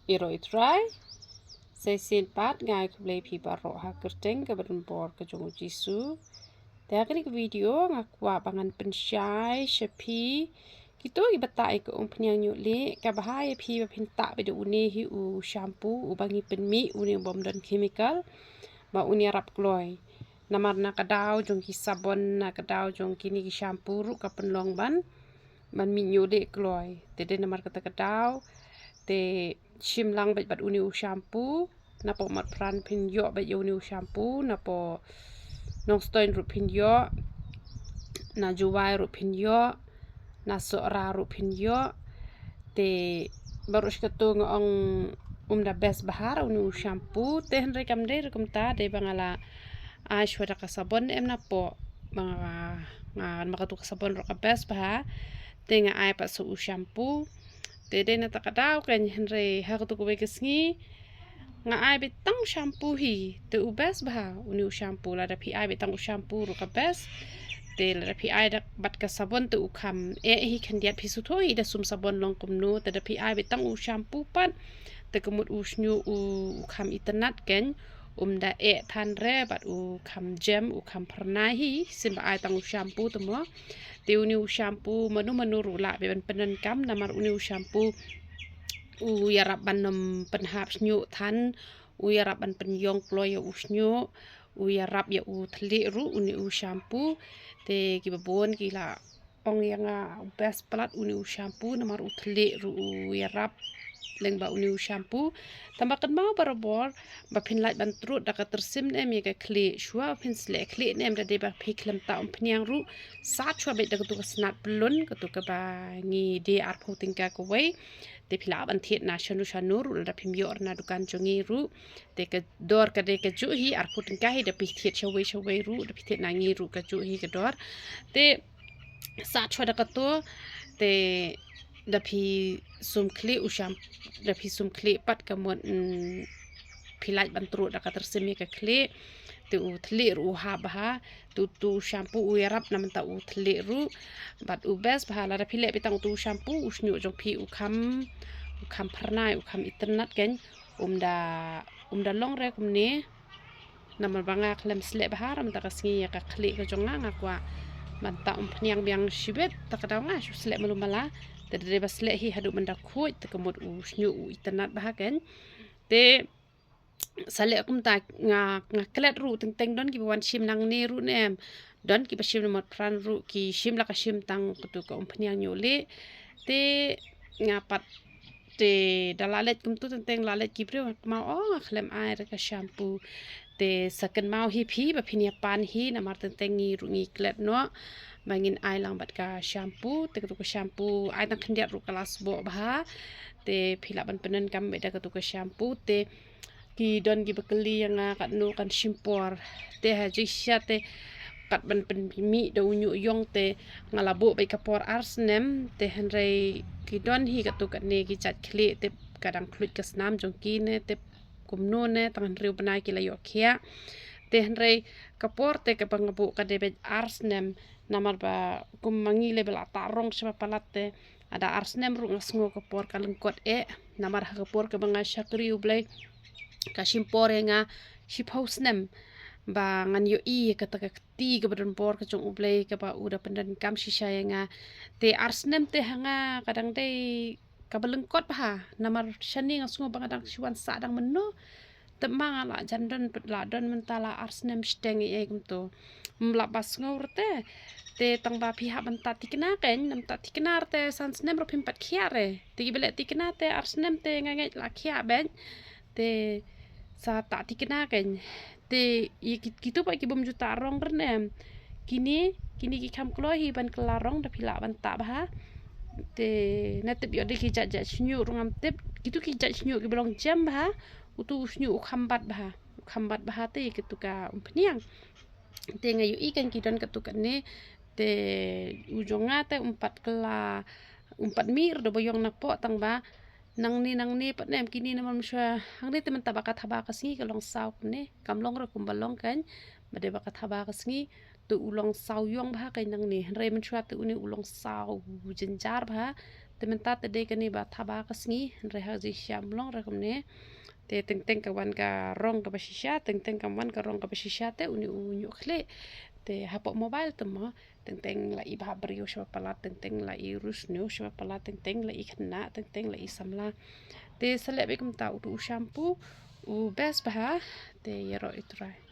Iroi try. Saya pat ngai keblei pi barok ha kerteng ke bor ke jongu jisu. Tapi ke video ngakwa bangan pensyai shepi. Kita ibatai ke penyang nyuli ke bahaya pi bapinta beda uni hi u shampoo u bangi penmi uni bom dan chemical ba uni arap kloy. Namar na kadau jong ki sabon na kadau jong kini ki shampoo ru ka penlong ban mi nyuli kloy. Tede namar kata kadau te shim lang bat uni u shampoo na po mat pran pin yo bat uni u shampoo na po nong stoin ru pin yo na juwai ru pin yo na sora ru pin yo te baru shkatu ngong da best bahar uni u shampoo te henry kamde rekum ta de bangala ashwara ka sabon em na po banga makatu ka sabon ro ka best bahar te nga ai pa su u shampoo Tede na takadaw kan henry hakatu ko kesngi nga ai betang shampoo hi te ubes bah uni shampoo la da pi ai betang shampoo ru ka bes te la pi ai da bat ka sabon te ukam hi kan diat pi su thoi da sum sabon long kum no te da pi ai betang shampoo pat te kemut snyu ukam itnat ken da than re bat ukam gem ukam pernah hi sim ba ai tang shampoo te mo te uni shampoo manu rula be penen kam namar uni shampoo yarap banom penhap snyu than yarap ban penyong ploy snyu yarap ya thli ru uni shampoo te ki babon ki la ong yang best plat uni shampoo namar thli ru yarap leng ba uni shampoo tambakan mau barabor ba phin lait ban trut da ka tersim em ye ka kli shwa phin sle kli nem da de ba phiklem ta pnyang ru sa chwa be da ka tu ka snat plun ka tu ka ba ngi de ar pho tingka ko wei te phila ban thiet na shanu ru da phim yor na dukan chongi ru te ka dor ka de ka ju hi ar pho tingka hi da pi thiet shawei ru da pi thiet na ngi ru ka ju hi ka dor te sa chwa da ka to te da pi sum kli usham da pi sum kli pat kamon pilai bantru da ka tersemi ka kli te u thli ru ha bah tu shampoo u yarap na menta u thli ru bat u best bah la da pile bitang tu shampoo usnyu jong pi u kham pharnai u kham itnat ken da long re kumne namal banga klem sle bah ram ta ka singi ka kli ka jong nga kwa manta pnyang biang shibet ta ka nga shu sle malumala te basle hi hadu manda khoi te kemut u snyu u itnat bah ken te sale kum ta nga klet ru teng don ki wan shim nang ne ru nem don ki bashim mot pran ru ki shim la ka shim tang kutu ka pnyang nyole te nga pat te dalalet kum tu teng lalet ki pre ma khlem ai ka shampoo te second mau hi phi ba phinia pan hi na mar teng ngi ru ngi klet no mangin ai lang bat ka shampoo te ka shampoo ai tang khndiat ru kelas bo bah te phila ban penen kam be da ka shampoo te ki don ki bekeli yang kat nu kan shimpor te ha jisya te kat ban pen mi do nyu yong te ngalabu be kapor arsnem te henrei ki don hi katu kat ne ki chat kli te kadang klut ke snam jong ki ne te kumno ne tangan riu benai ki la yo khia te henrei kapor te ke pangabu ka de be arsnem namar ba kumangi le bela tarong sama palate ada arsnem ru ngasngo kapor kalengkot namar ha kapor ke banga shakri ublai kashimpor nga shiphausnem ba ngan yo kata ti ke badan por ke jong ublei ke ba uda pendan kam shisha nga te arsnem te hanga kadang te kabelengkot bah namar shani ngasngo bangadang shwan sadang menno temang ala jandon la don mentala arsnem steng kumto mlabas ngorte te tang ba pihak banta tikna ken nam ta tikna te sansnem ro pimpat khiare te bele tikna te arsnem te ngangai la khia ben te sa tak tikna ken te gitu pa ki bom juta rong renem kini ki kam klohi ban kelarong da pila ban tak bah te natep yo de ki jajak snyu rungam tep gitu ki jajak snyu ki belong jam bah utu snyu khambat bah te gitu ka umpniang te ngayu ikan ki don ketukan ne te ujonga te umpat mir do boyong nak po tang ba nang ni pat nem kini namam shwa hang ni teman tabaka tabaka singi kalong saw ne kamlong ro kumbalong kan bade baka tabaka singi tu ulong saw yong bah kai nang ni re man shwa tu uni ulong saw jenjar bah Tementa tede kani ba thaba kasngi reha ji syamlong rekomne te teng kawan ka rong ka bashisha teng kawan ka rong ka bashisha te uni unyu khle te hapok mobile temo teng la i bah brio shwa pala teng la i rus new shwa pala teng la i khna teng la i samla te selek be kum ta u shampoo u best bah te yero itrai